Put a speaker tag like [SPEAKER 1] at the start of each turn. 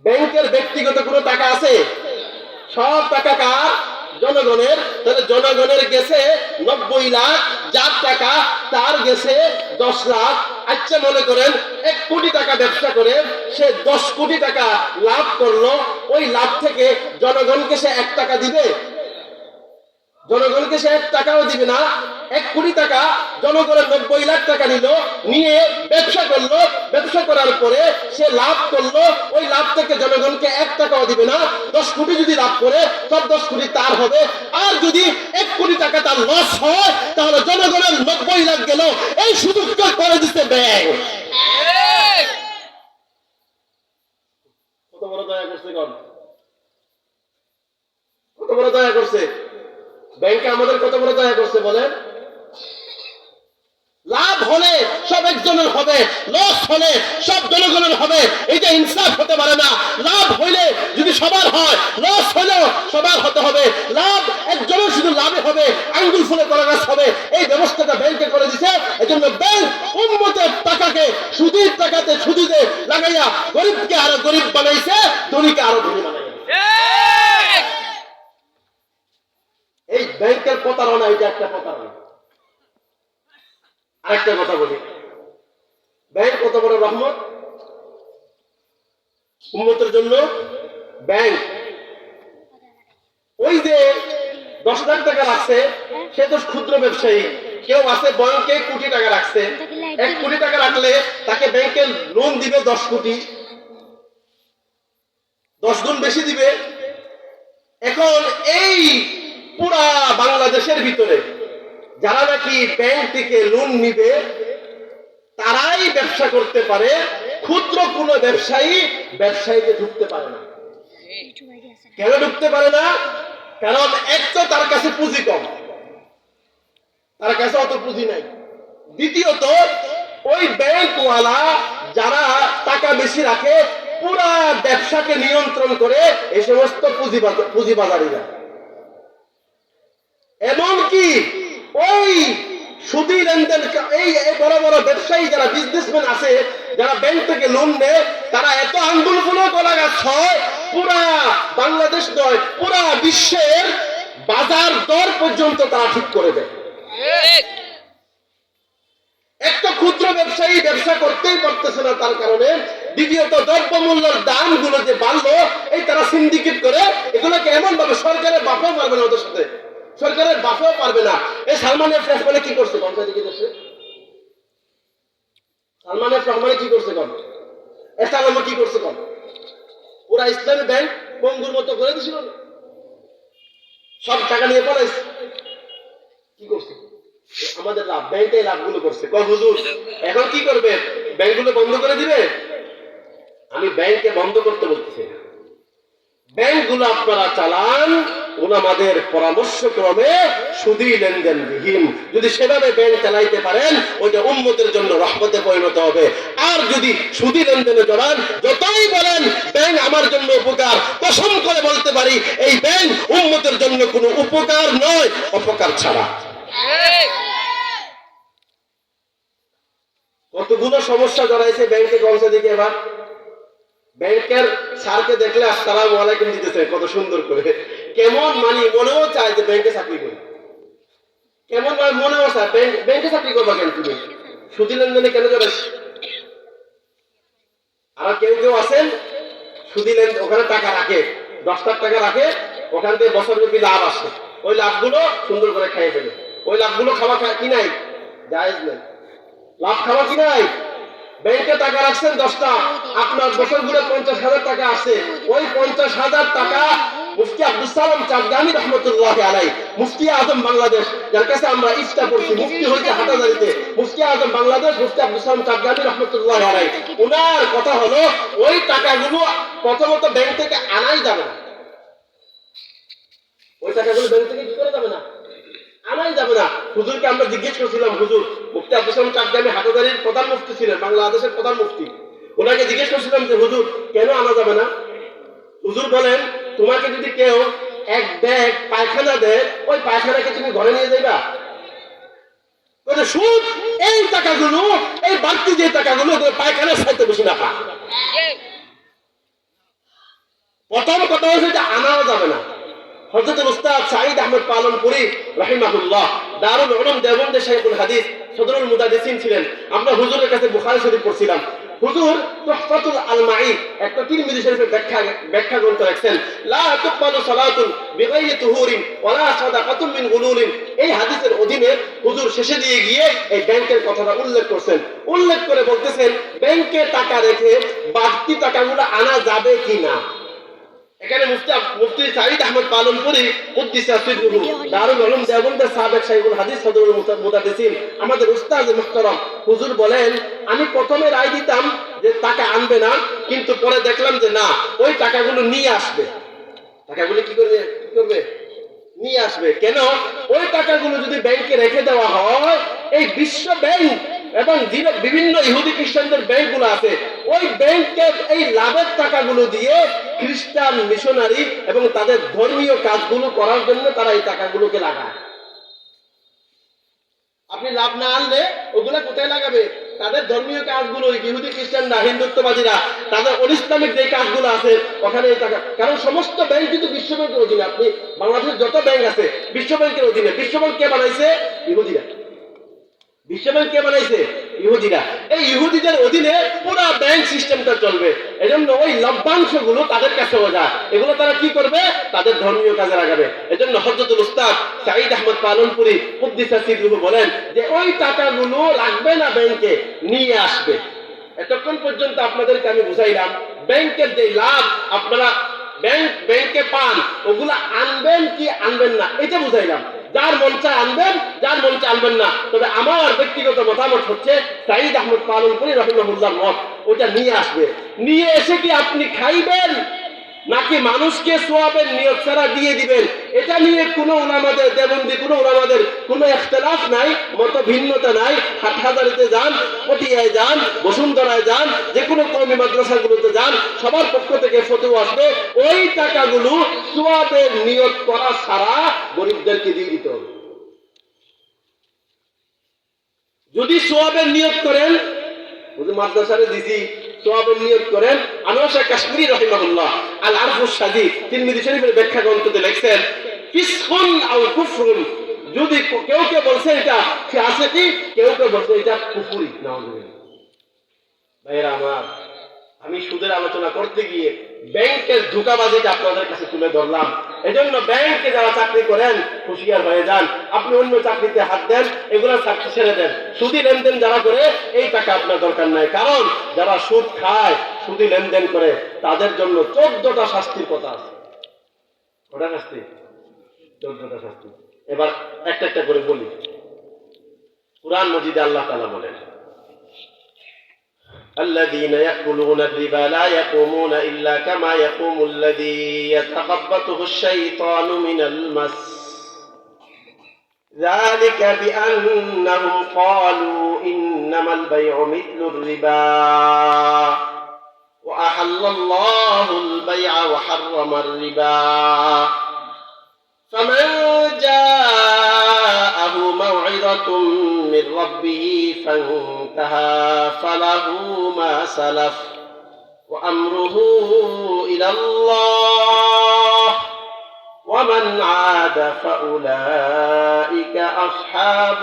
[SPEAKER 1] ব্যাংকের ব্যক্তিগত কোনো টাকা আছে? সব টাকা কার? জনগণের। তাহলে জনগণের গেছে 90 লাখ, যার টাকা তার গেছে 10 লাখ। আচ্ছা মনে করেন 1 কোটি টাকা ব্যবসা করে সে 10 কোটি টাকা লাভ করলো, ওই লাভ থেকে জনগণকে সে 1 টাকা দিবে? জনগণকে সে 1 টাকাও দিবে না। 1 কোটি টাকা জনগণের 90 লাখ টাকা নিল, নিয়ে ব্যবসা করলো, ব্যবসা করার পরে সে লাভ করলো, ওই লাভ থেকে জনগণকে 1 টাকাও দিবে না। 10 কোটি যদি লাভ করে সব 10 কোটি তার হবে। আর যদি 1 কোটি টাকা তার লস হয় তাহলে জনগণের 90 লাখ গেল, এই সুযোগটা করে দিতে ব্যাংক। কত বড় দয়া করছে গণ, কত বড় দয়া করছে ব্যাংকে আমাদের, কত বড় দয়া করছে বলেন। লাভ হলে সব একজনের হবে, লস হলে সব জনগণের হবে। এইটা ইনসাফ হতে পারে না। লাভ হইলে যদি সবার হয়, লস হলেও সবার হতে হবে। লাভ একজনের শুধু লাভে হবে, আঙ্গুল ফুলে কলা গাছ হবে, এই ব্যবস্থাটা ব্যাংকে করে দিছে। এজন্য ব্যাংক উম্মতের টাকাকে সুদের টাকাতে সুদিতে লাগাইয়া গরিবকে আরো গরিব বানাইছে, ধনীকে আরো ধনী বানাইছে। এই ব্যাংকের প্রতারণা, এটা একটা প্রতারণা। আরেকটা কথা বলি, ব্যাংক কত বড় রহমত উম্মতের জন্য। ব্যাংক ওই যে 10 লাখ টাকা রাখছে, সে তো ক্ষুদ্র ব্যবসায়ী। কেউ আছে ব্যাংকে কোটি টাকা রাখছে, 1 কোটি টাকা রাখলে তাকে ব্যাংকে লোন দিবে 10 কোটি, 10 গুণ বেশি দিবে। এখন এই পুরা বাংলাদেশের ভিতরে যারা নাকি ব্যাংক থেকে লোন নিবে তারাই ব্যবসা করতে পারে, ক্ষুদ্র কোনো ব্যবসায়ীতে ঢুকতে পারে না। কেন ঢুকতে পারে না? কারণ এক তো তার কাছে পুঁজি কম, তার কাছে অত পুঁজি নাই। দ্বিতীয়ত ওই ব্যাংকওয়ালা যারা টাকা বেশি রাখে পুরা ব্যবসাকে নিয়ন্ত্রণ করে এই সমস্ত পুঁজিবাজারিরা। এমনকি ওই সুদী লেনদেন, এই বড় বড় ব্যবসায়ী যারা বিজনেসম্যান আছে, যারা ব্যাংক থেকে লোন নেয়, তারা এত আঙ্গুল ফুলো কলা গাছ হয়, পুরা বাংলাদেশ নয় পুরা বিশ্বের বাজার দর পর্যন্ত তারা ঠিক করে দেয়। একটা ক্ষুদ্র ব্যবসায়ী ব্যবসা করতেই পারতেছে না তার কারণে। দ্বিতীয়ত দ্রব্যমূল্যের দাম গুলো যে বাড়লো, এই তারা সিন্ডিকেট করে এগুলোকে এমন ভাবে সরকারের বাপও পারবে না, ওদের সাথে সরকারের বাপও পারবে না। এই সালমান এফ রহমানে কি করছে? সালমান এফ রহমানে কি করছে? কি করছে? পুরা ইসলামী ব্যাংক পঙ্গুর মতো করে দিছিল, সব টাকা নিয়ে পড়াইছে। কি করছে? আমাদের লাভ, ব্যাংকে লাভগুলো করছে। হুজুর এখন কি করবে? ব্যাংকগুলো বন্ধ করে দিবে? আমি ব্যাংকে বন্ধ করতে বলতেছি না, ব্যাংকগুলো আপনারা চালান ওনাদের পরামর্শ ক্রমে সুদী লেনদেন বিহীন। যদি সেভাবে ব্যাংক চালাইতে পারেন ওইটা উম্মতের জন্য রহমতে পরিণত হবে। আর যদি সুদী লেনদেনে জড়ান, যতই বলেন ব্যাংক আমার জন্য উপকার, কসম করে বলতে পারি এই ব্যাংক উম্মতের জন্য কোনো উপকার নয়, অপকার ছাড়া। কতগুলো সমস্যা জড়াইছে ব্যাংকে গঞ্জা দিকে। এবার ব্যাংকের স্যারকে দেখলে আসসালামু আলাইকুম দিতেছে কত সুন্দর করে, কেমন মানে মনেও চায় যে ব্যাংকে চাকরি করি, কেমন মনেও চায় ব্যাংকে চাকরি করবা কেন তুমি, সুদী লেনদেনে কেন জড়াইছ? আর কেউ কেউ আছেন সুদী লেনদেন, ওখানে টাকা রাখে 10 লাখ টাকা রাখে, ওখান থেকে বছরব্যাপী লাভ আসে, ওই লাভগুলো সুন্দর করে খাইয়ে ফেলে। ওই লাভগুলো খাওয়া কি নাই? জায়েজ নাই। লাভ খাওয়া কি নাই? ব্যাংকে টাকা রাখছেন 10টা, আপনার বছর ঘুরে 50,000 টাকা আসছে, ওই 50,000 টাকা মুফতি আব্দুল সালাম চাঁদগামী রহমতুল্লাহ আলাইহি, মুফতি আজম বাংলাদেশ, যার কাছে আমরা ইফতা করছি, মুফতি হয়েছে হাটাজারিতে, মুফতি আজম বাংলাদেশ মুফতি আব্দুল সালাম চাঁদগামী রহমতুল্লাহ আলাইহি, ওনার কথা হলো ওই টাকাগুলো প্রথমত ব্যাংক থেকে আনাই যাবে না। ওই টাকাগুলো ব্যাংক থেকে কি করে যাবে না? আনাই যাবে না। হুজুরকে আমরা জিজ্ঞেস করছিলাম, হুজুর মুফতি আব্দুল সালাম চাঁদগামী হাটাজারির প্রধান মুফতি ছিলেন, বাংলাদেশের প্রধান মুফতি, ওনাকে জিজ্ঞেস করছিলাম যে হুজুর কেন আনা যাবে না? হুজুর বলেন তোমাকে যদি কেউ 1 ব্যাগ পায়খানা দেয়, ওই পায়খানাকে তুমি ঘরে নিয়ে যাইবা? সুদ এই টাকাগুলো, এই বাড়তি যে টাকাগুলো পায়খানার সাথে বেশি না পা। প্রথম কথা হচ্ছে যে আনাও যাবে না। হযরত উস্তাদ সাঈদ আহমদ পালনপুরি রাহিমাহুল্লাহ দারুল উলুম দেওবন্দের শাইখুল হাদিস সদরুল মুদাদ্দিসিন ছিলেন। আমরা হুজুরের কাছে বুখারী শরীফ পড়ছিলাম। হুজুর তুহফাতুল আলমাঈ একটা তিরমিজি শরীফের ব্যাখ্যা গ্রন্থ রাখছেন, লা তুকবালু সালাতুন বিগাইরি তুহুরিন ওয়ালা সাদাকাতুন মিন গুলুলিন। এই হাদিসের অধীনে হুজুর শেষে দিয়ে গিয়ে এই ব্যাংকের কথাটা উল্লেখ করছেন। উল্লেখ করে বলতেছেন ব্যাংকে টাকা রেখে বাড়তি টাকাগুলো আনা যাবে কিনা। এখানে মুফতি সাঈদ আহমদ পালনপুরি কুদ্দিসা সিররুহু দারুল উলুম দেওবন্দের সাবেক শাইখুল হাদিস সদরুল মুদাদ্দিসিন আমাদের উস্তাদ মুহতারাম হুজুর বলেন, আমি প্রথমে রায় দিতাম যে টাকা আনবে না, কিন্তু পরে দেখলাম যে না, ওই টাকাগুলো নিয়ে আসবে। টাকাগুলো কি করবে? নিয়ে আসবে। কেন? ওই টাকাগুলো যদি ব্যাংকে রেখে দেওয়া হয়, এই বিশ্ব ব্যাংক এবং বিভিন্ন ইহুদি খ্রিস্টানদের ব্যাংকগুলো আছে, ওই ব্যাংকের এই লাভের টাকাগুলো দিয়ে খ্রিস্টান মিশনারি এবং তাদের ধর্মীয় কাজগুলো করার জন্য তারা এই টাকাগুলোকে লাগায়। আপনি লাভ না আনলে ওগুলা কোথায় লাগাবে? তাদের ধর্মীয় কাজগুলো, ইহুদি খ্রিস্টানরা, হিন্দুত্ববাদীরা তাদের অনিসলামিক যে কাজগুলো আছে ওখানে এই টাকা, কারণ সমস্ত ব্যাংক কিন্তু বিশ্ব ব্যাংকের অধীনে। আপনি বাংলাদেশের যত ব্যাংক আছে বিশ্ব ব্যাংকের অধীনে। বিশ্ব ব্যাংক কে বানাইছে? ইহুদিরা। বিশ্ব ব্যাংক কে বানাইছে? ইহুদিরা। এই ইহুদিদের অধীনে পুরো ব্যাংক সিস্টেমটা চলবে। এজন্য ওই লভ্যাংশগুলো তাদের কাছেও যায়। এগুলো তারা কি করবে? তাদের ধর্মীয় কাজে লাগাবে। এজন্য হযরতুল উস্তাদ সাঈদ আহমদ পালনপুরি কুদ্দিসা সিররুহু বলেন যে ওই টাকাগুলো রাখবে না, ব্যাংকে নিয়ে আসবে। এতক্ষণ পর্যন্ত আপনাদেরকে আমি বুঝাইলাম ব্যাংকের যে লাভ আপনারা ব্যাংকে পান, ওগুলা আনবেন কি আনবেন না এটা বুঝাইলাম। যার মন চায় আনবেন, যার মন চায় আনবেন না। তবে আমার ব্যক্তিগত মতামত হচ্ছে সাঈদ আহমদ পালনপুরি রাহিমাহুল্লাহর মত, ওটা নিয়ে আসবে। নিয়ে এসে কি আপনি খাইবেন নাকি মানুষকে সোয়াবের নিয়ত ছাড়া দিয়ে দিবেন, এটা নিয়ে কোনো উলামাদের দেবন্দি, কোনো উলামাদের কোনো ইখতিলাফ নাই, মত ভিন্নতা নাই। হাটহাজারিতে যান, পটিয়ায় যান, বসুন্ধরায় যান, যে কোনো কওমি মাদ্রাসাগুলোতে যান, সবার পক্ষ থেকে ফতোয়া আসবে ওই টাকাগুলো সোয়াবের নিয়ত করা ছাড়া গরিবদেরকে দিয়ে দিতে হবে। যদি সোয়াবের নিয়ত করেন, মাদ্রাসারে দিছি সোয়াবের নিয়ত করেন। আনোয়ার শাহ কাশ্মীরি রাহিমাহুল্লাহ আল আরফুস সাদি তিরমিজি শরীফের ব্যাখ্যা গ্রন্থতে লিখছেন, ফিসকুন আও কুফরুন। যদি কেউ কেউ বলছে এটা ফাসিকি, কেউ কেউ বলছে এটা কুফরি। নাউযুবিল্লাহ। ভাইরা আমার, আমি সুদের আলোচনা করতে গিয়ে ব্যাংকের ধোঁকাবাজিটা আপনাদের কাছে তুলে ধরলাম। এজন্য ব্যাংকে যারা চাকরি করেন হুঁশিয়ার হয়ে যান। আপনি অন্য চাকরিতে হাত দেন, এগুলো চাকরি ছেড়ে দেন। সুদি লেনদেন যারা করে এই টাকা আপনার দরকার নাই। কারণ যারা সুদ খায়, সুদি লেনদেন করে, তাদের জন্য 14টা শাস্তির কথা আছে। কটা শাস্তি? 14টা শাস্তি। এবার একটা একটা করে বলি। কুরআন মজিদে আল্লাহ তাআলা বলেন, الذين يأكلون الربا لا يقومون إلا كما يقوم الذي يتخبطه الشيطان من المس ذلك بأنهم قالوا إنما البيع مثل الربا وأحل الله البيع وحرم الربا فمن جاءه موعظة من ربه فانتهى فله ما سلف وأمره إلى الله ومن عاد فأولئك أصحاب